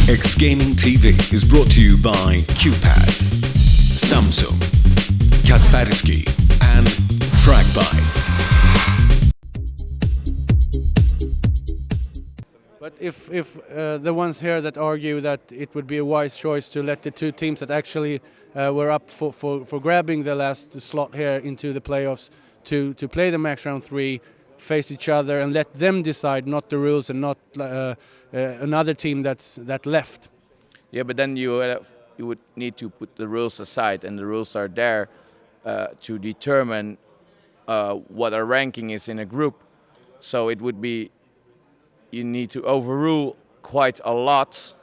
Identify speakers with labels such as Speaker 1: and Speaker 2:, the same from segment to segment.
Speaker 1: X Gaming TV is brought to you by QPAD, Samsung, Kaspersky, and Fragbite.
Speaker 2: But if the ones here that argue that it would be a wise choice to let the two teams that actually were up for grabbing the last slot here into the playoffs to play the max round 3, face each other and let them decide, not the rules and not another team that left.
Speaker 3: Yeah, but then you would need to put the rules aside, and the rules are there to determine what our ranking is in a group. So it would be, you need to overrule quite a lot.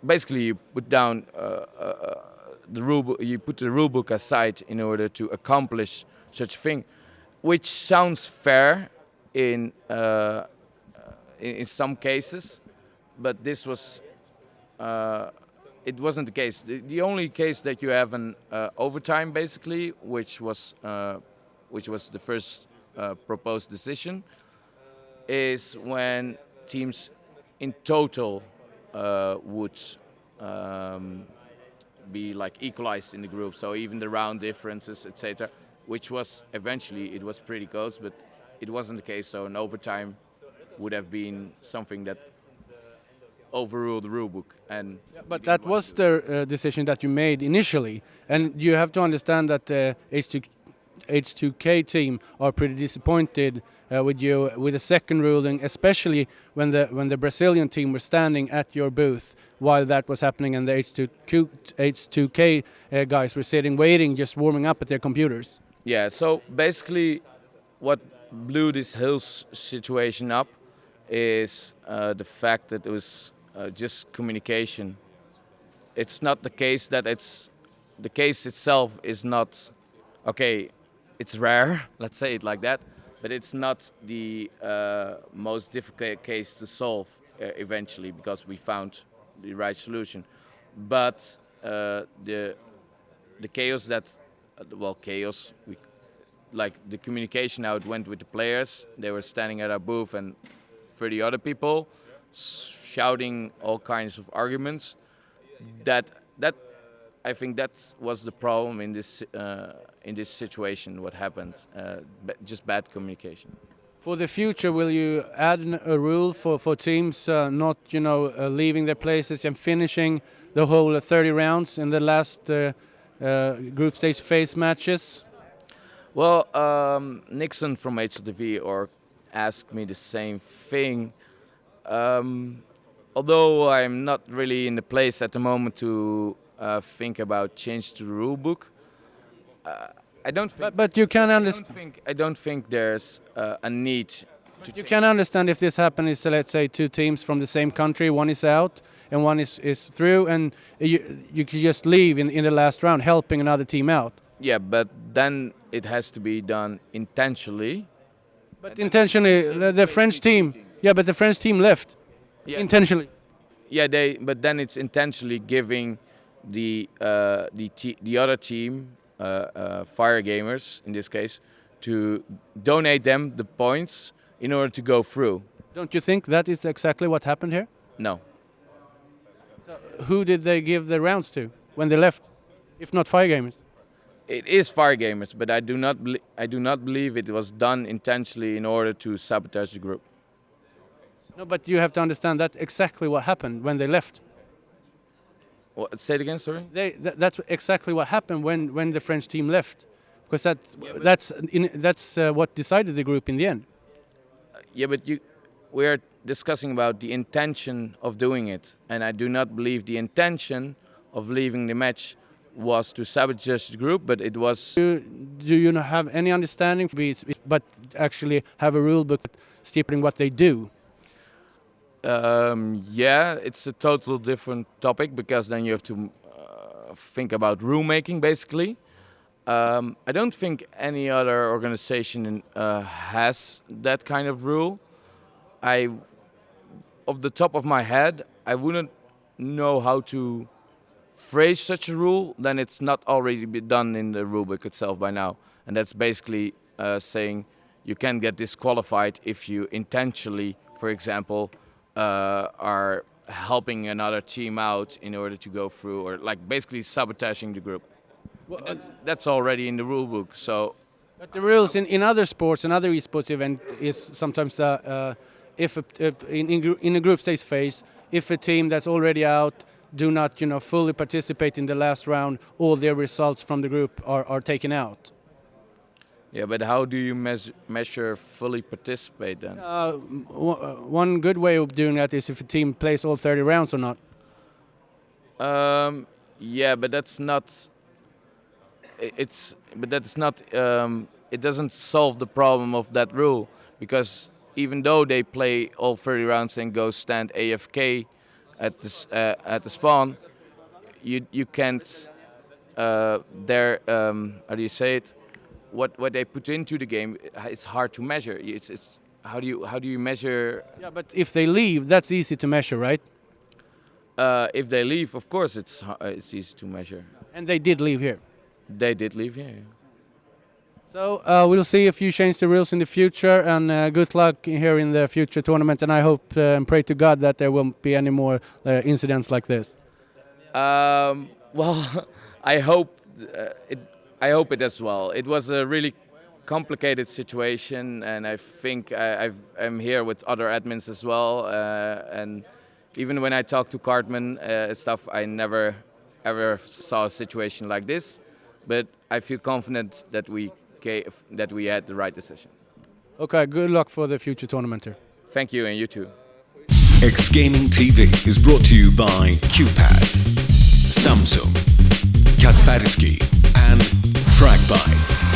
Speaker 3: Basically, you put down the rule. You put the rule book aside in order to accomplish such a thing, which sounds fair in some cases, but this was it wasn't the case. The only case that you have an overtime, basically, which was the first proposed decision, is when teams in total would be like equalized in the group. So even the round differences, etc., which was eventually, it was pretty close, but it wasn't the case. So an overtime would have been something that overruled the rulebook.
Speaker 2: But that was the decision that you made initially, and you have to understand that the h2k team are pretty disappointed with you with the second ruling, especially when the Brazilian team was standing at your booth while that was happening, and the h2k guys were sitting waiting, just warming up at their computers.
Speaker 3: Yeah, so basically what blew this whole situation up is the fact that it was just communication. It's not the case that the case itself is not, okay, it's rare, let's say it like that, but it's not the most difficult case to solve eventually, because we found the right solution. But the chaos that, like the communication, how it went with the players, they were standing at our booth and 30 other people shouting all kinds of arguments. That I think that was the problem in this situation. What happened? Just bad communication.
Speaker 2: For the future, will you add a rule for teams not leaving their places and finishing the whole 30 rounds in the last group stage phase matches?
Speaker 3: Well, Nixon from h2k asked me the same thing. Although I'm not really in the place at the moment to think about change to the rule book, I don't think.
Speaker 2: But you can understand.
Speaker 3: I don't think there's a need to.
Speaker 2: You can understand if this happens. Let's say two teams from the same country, one is out and one is through, and you could just leave in the last round, helping another team out.
Speaker 3: Yeah, but then it has to be done intentionally.
Speaker 2: But intentionally, the French team. Yeah, but the French team left. Yeah. Intentionally.
Speaker 3: Yeah, but then it's intentionally giving the other team, Firegamers in this case, to donate them the points in order to go through.
Speaker 2: Don't you think that is exactly what happened here?
Speaker 3: No.
Speaker 2: So who did they give the rounds to when they left, if not Firegamers?
Speaker 3: It is Firegamers, but I do not believe it was done intentionally in order to sabotage the group.
Speaker 2: No, but you have to understand that exactly what happened when they left.
Speaker 3: Say it again, sorry?
Speaker 2: That's exactly what happened when the French team left, because that's what decided the group in the end.
Speaker 3: Yeah, but we are discussing about the intention of doing it, and I do not believe the intention of leaving the match was to sabotage the group, but it was.
Speaker 2: Do you not have any understanding, but actually have a rule book stipulating what they do?
Speaker 3: Yeah, it's a total different topic, because then you have to think about rule making, basically. I don't think any other organization has that kind of rule. Off the top of my head, I wouldn't know how to phrase such a rule, then it's not already been done in the rulebook itself by now. And that's basically saying you can get disqualified if you intentionally, for example, are helping another team out in order to go through, or like basically sabotaging the group.
Speaker 2: Well,
Speaker 3: That's already in the rule book. So
Speaker 2: but the rules in other sports and other esports event is sometimes if in a group stage phase, if a team that's already out do not fully participate in the last round, all their results from the group are taken out.
Speaker 3: yeah, but how do you measure fully participate then?
Speaker 2: One good way of doing that is if a team plays all 30 rounds or not.
Speaker 3: Yeah, but that's not. It doesn't solve the problem of that rule, because even though they play all 30 rounds and go stand AFK at the spawn, you can't. How do you say it? What they put into the game, it's hard to measure. It's how do you measure?
Speaker 2: Yeah, but if they leave, that's easy to measure, right?
Speaker 3: If they leave, of course it's easy to measure.
Speaker 2: And they did leave here.
Speaker 3: They did leave, yeah.
Speaker 2: So we'll see if you change the rules in the future, and good luck here in the future tournament. And I hope and pray to God that there won't be any more incidents like this.
Speaker 3: Well, I hope it as well. It was a really complicated situation, and I think I'm here with other admins as well. And even when I talk to Cartman and stuff, I never ever saw a situation like this. But I feel confident that we had the right decision.
Speaker 2: Okay, good luck for the future tournament here.
Speaker 3: Thank you, and you too.
Speaker 1: X Gaming TV is brought to you by QPAD, Samsung, Kaspersky, and Fragbite.